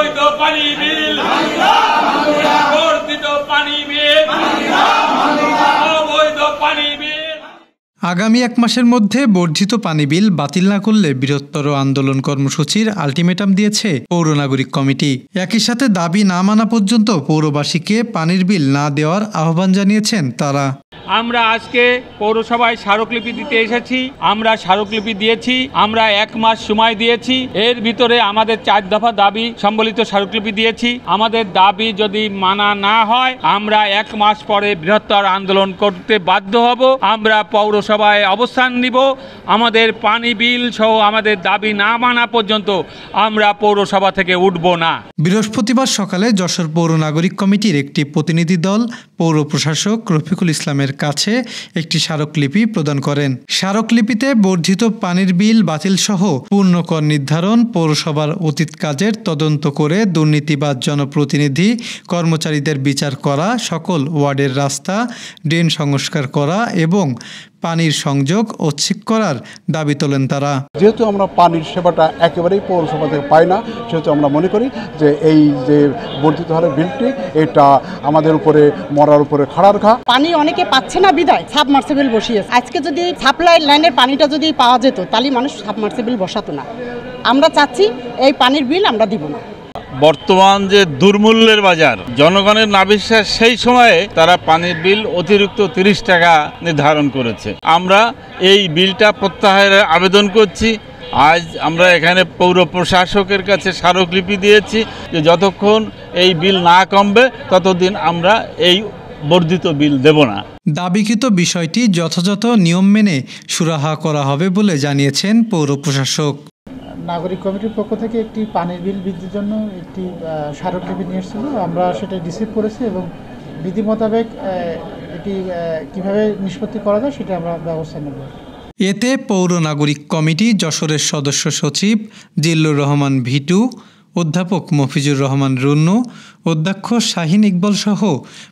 অবৈধ পানি বিল, বর্ধিত পানি বিল, অবৈধ পানি বিল। আগামী 1 মাসের মধ্যে বর্ধিত পানি বিল বাতিল না করলে বৃহত্তর আন্দোলন কর্মসূচির আলটিমেটাম দিয়েছে পৌর নাগরিক কমিটি। একই সাথে দাবি না মানা পর্যন্ত পৌরবাসীকে পানির বিল না দেওয়ার আহ্বান জানিয়েছেন তারা। আমরা আজকে পৌরসভায় স্মারকলিপি দিতে এসেছি। আমরা স্মারকলিপি দিয়েছি, আমরা 1 মাস সময় দিয়েছি। এর ভিতরে আমাদের 4 দফা দাবি সম্বলিত স্মারকলিপি দিয়েছি। আমাদের দাবি যদি মানা না হয় আমরা 1 মাস পরে বৃহত্তর আন্দোলন করতে বাধ্য হব। আমরা পৌরসভায় অবস্থান নিব। আমাদের পানি বিল সহ আমাদের দাবি না মানা পর্যন্ত আমরা পৌরসভা থেকে উঠব না। বৃহস্পতিবার সকালে যশোর পৌর নাগরিক কমিটির একটি প্রতিনিধি দল পৌর প্রশাসক রফিকুল ইসলামের কাছে একটি স্মারকলিপি প্রদান করেন। স্মারকলিপিতে বর্ধিত পানির বিল বাতিল সহ পূর্ণ কর নির্ধারণ, পৌরসভার অতীত কাজের তদন্ত করে দুর্নীতিবাজ জনপ্রতিনিধি কর্মচারীদের বিচার করা, সকল ওয়ার্ডের রাস্তা ড্রেন সংস্কার করা এবং পানির সংযোগ ও ঠিক করার দাবি তোলেন তারা। যেহেতু আমরা পানির সেবাটা একেবারেই পৌরসভা থেকে পাই না, সেহেতু আমরা মনে করি যে এই যে বর্ধিত হারের বিলটি এটা আমাদের উপরে মরার উপরে খাড়ার ঘা। পানি অনেকে পাচ্ছে না বিদায় সাবমার্সিবল বসিয়েছে। আজকে যদি সাপ্লাই লাইনের পানিটা যদি পাওয়া যেত তাহলে মানুষ সাবমার্সিবল বসাতো না। আমরা চাচ্ছি এই পানির বিল আমরা দিব না। বর্তমান যে দুর্মূল্যের বাজার, জনগণের না বিশ্বাস, সেই সময়ে তারা পানির বিল অতিরিক্ত 30 টাকা নির্ধারণ করেছে। আমরা এই বিলটা প্রত্যাহারের আবেদন করছি। আজ আমরা এখানে পৌর প্রশাসকের কাছে স্মারকলিপি দিয়েছি যে যতক্ষণ এই বিল না কমবে ততদিন আমরা এই বর্ধিত বিল দেব না। দাবিকৃত বিষয়টি যথাযথ নিয়ম মেনে সুরাহা করা হবে বলে জানিয়েছেন পৌর প্রশাসক। নাগরিক কমিটির পক্ষ থেকে একটি পানির বিল বৃদ্ধির জন্য একটি স্মারকলিপি নিয়ে এসেছিল। আমরা সেটা রিসিভ করেছি এবং বিধি মোতাবেক এটি কিভাবে নিষ্পত্তি করা যায় সেটা আমরা ব্যবস্থা নেব। এতে পৌর নাগরিক কমিটি যশোরের সদস্য সচিব জিল্লুর রহমান ভিটু, অধ্যাপক মফিজুর রহমান রুন্নু, অধ্যক্ষ শাহিন ইকবাল সহ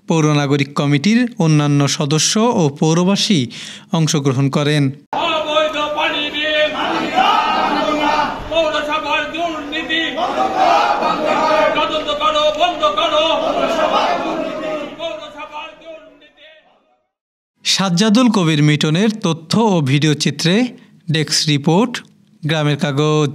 পৌর নাগরিক কমিটির অন্যান্য সদস্য ও পৌরবাসী অংশগ্রহণ করেন। সাজ্জাদুল কবির মিটনের তথ্য ও ভিডিও চিত্রে ডেস্ক রিপোর্ট, গ্রামের কাগজ।